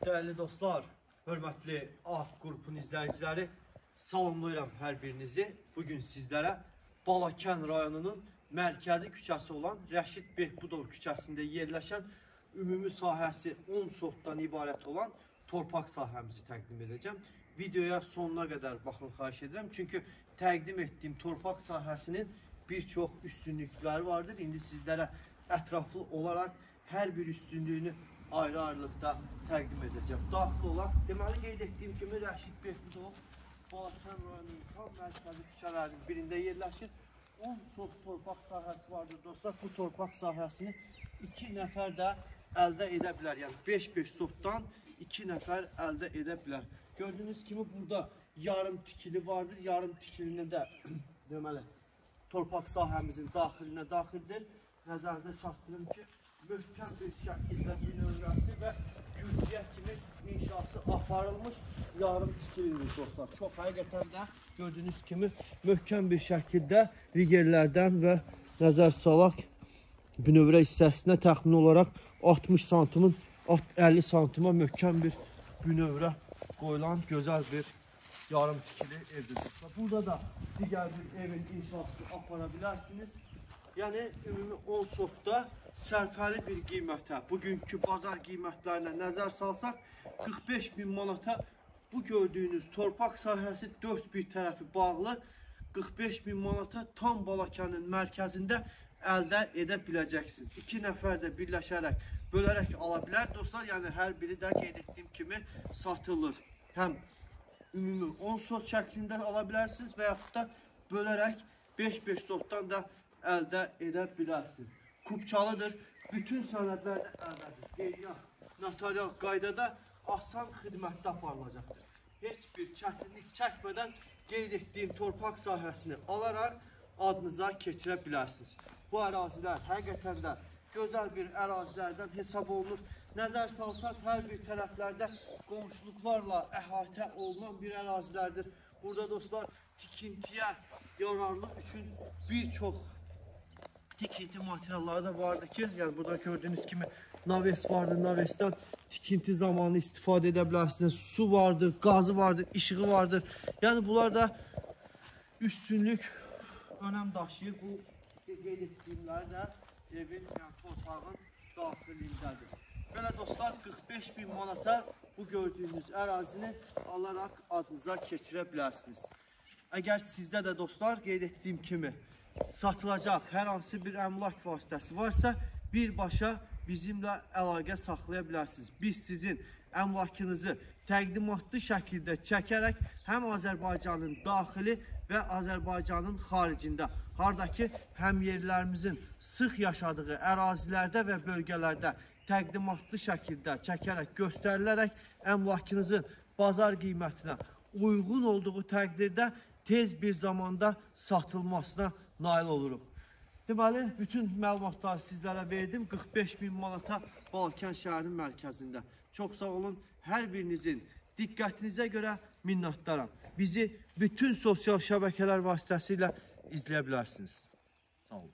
Değerli dostlar, hörmətli AH qrupun izləyiciləri, salamlayıram hər birinizi. Bugün sizlərə Balakən rayonunun mərkəzi küçəsi olan Rəşid Behbudov küçəsində yerləşən ümumi sahəsi 10 sotdan ibarət olan torpaq sahəmizi təqdim edəcəm. Videoya sonuna qədər baxın, xahiş edirəm. Çünki təqdim etdiyim torpaq sahəsinin bir çox üstünlükləri vardır. İndi sizlərə ətraflı olaraq hər bir üstünlüyünü ayrı-ayrılıqda təqdim edəcəm. Daxil olaq. Deməli, qeyd etdiyim kimi Rəşid Behbudov Balakən rayonunun tam mərkəzi küçələrinin birində yerləşir. 10 sot torpaq sahəsi vardır dostlar. Bu torpaq sahəsini 2 nəfər də əldə edə bilər. Yəni 5-5 sotdan 2 nəfər əldə edə bilər. Gördüyünüz kimi burada yarım tikili vardır. Yarım tikilini də deməli torpaq sahəmizin daxilinə daxildir. Nəzərinizə çatdırım ki, möhkəm bir şəkildə binövrəsi və kürsüyə kimi inşası aparılmış yarım tikilidir dostlar. Çox həqiqətən də gördüyünüz kimi möhkəm bir şəkildə rigerlərdən və nəzər salaq binövrə hissəsinə təxmin olaraq 60 santimin 50 santima möhkəm bir binövrə qoyulan gözəl bir yarım tikili evdir dostlar. Burada da digər bir evin inşasını apara bilərsiniz. Yəni, ümumi 10 sotda sərfəli bir qiymətə, bugünkü bazar qiymətlərinə nəzər salsaq, 45.000 manata bu gördüyünüz torpaq sahəsi 4 bir tərəfi bağlı 45.000 manata tam Balakənin mərkəzində əldə edə biləcəksiniz. 2 nəfər də birləşərək, bölərək ala bilər dostlar. Yəni, hər biri də qeyd etdiyim kimi satılır. Həm ümumi 10 sot şəklində ala bilərsiniz və yaxud da bölərək 5-5 sotdan da əldə edə bilərsiniz. Kubçalıdır, bütün sənədlər də əldədir. Qeydiyyat, notarial qaydada asan xidmətdə aparılacaqdır. Heç bir çətinlik çəkmədən qeyd etdiyim torpaq sahəsini alaraq adınıza keçirə bilərsiniz. Bu ərazilər həqiqətən də gözəl bir ərazilərdən hesab olunur. Nəzər salsaq, hər bir tərəflərdə qonşuluqlarla əhatə olunan bir ərazilərdir. Burada dostlar, tikintiyə yararlı üçün bir çox tikinti materialları da vardır ki, yəni burada gördüyünüz kimi naves vardır, navesdən tikinti zamanı istifadə edə bilərsiniz. Su vardır, qazı vardır, işığı vardır. Yəni bunlar da üstünlük, önəm daşıyır. Bu qeyd etdiyimləri də evin, yəni torpağın daxilindədir. Belə dostlar, 45.000 manata bu gördüyünüz ərazini alaraq adınıza keçirə bilərsiniz. Əgər sizdə də dostlar, qeyd etdiyim kimi satılacaq hər hansı bir əmlak vasitəsi varsa, birbaşa bizimlə əlaqə saxlaya bilərsiniz. Biz sizin əmlakınızı təqdimatlı şəkildə çəkərək həm Azərbaycanın daxili və Azərbaycanın xaricində, hardakı həmyerlərimizin sıx yaşadığı ərazilərdə və bölgələrdə təqdimatlı şəkildə çəkərək, göstərilərək əmlakınızın bazar qiymətinə uyğun olduğu təqdirdə tez bir zamanda satılmasına nail oluruq. Deməli, bütün məlumatları sizlərə verdim. 45.000 manata Balakən şəhərinin mərkəzində. Çox sağ olun. Hər birinizin diqqətinizə görə minnətdaram. Bizi bütün sosial şəbəkələr vasitəsilə izləyə bilərsiniz. Sağ olun.